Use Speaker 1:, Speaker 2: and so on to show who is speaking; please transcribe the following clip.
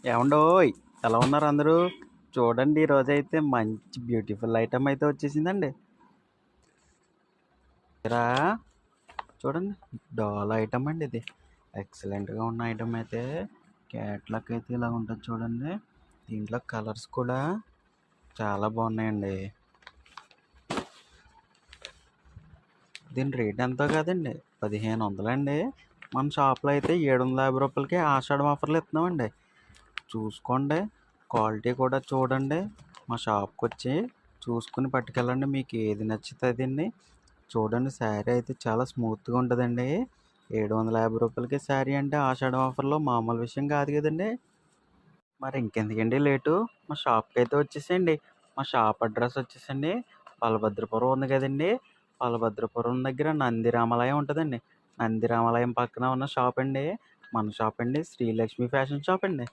Speaker 1: ఏమండోయ్, ఎలా ఉన్నారు అందరూ? చూడండి, ఈరోజైతే మంచి బ్యూటిఫుల్ ఐటమ్ అయితే వచ్చేసిందండి. రా చూడండి, డాల్ ఐటమ్ అండి ఇది. ఎక్సలెంట్గా ఉన్న ఐటమ్ అయితే క్యాట్లాక్ అయితే ఇలా ఉంటుంది చూడండి. దీంట్లో కలర్స్ కూడా చాలా బాగున్నాయండి. దీని రేట్ ఎంతో కాదండి, 1500 అండి. మన షాప్లో అయితే 750 రూపాయలకి ఆషాఢం ఆఫర్లు ఇస్తున్నామండి. చూసుకోండి, క్వాలిటీ కూడా చూడండి. మా షాప్కి వచ్చి చూసుకుని పట్టుకెళ్ళండి. మీకు ఏది నచ్చుతుందండి చూడండి. శారీ అయితే చాలా స్మూత్గా ఉంటుందండి. 750 రూపాయలకి శారీ అంటే ఆషాఢం ఆఫర్లో మామూలు విషయం కాదు కదండి. మరి ఇంకెందుకండి లేటు, మా షాప్కి అయితే వచ్చేసేయండి. మా షాప్ అడ్రస్ వచ్చేసండి బలభద్రపురం ఉంది కదండి. బలభద్రపురం దగ్గర నంది రామాలయం ఉంటుందండి. నంది రామాలయం పక్కన ఉన్న షాప్ అండి మన షాప్ అండి, శ్రీలక్ష్మి ఫ్యాషన్ షాప్ అండి.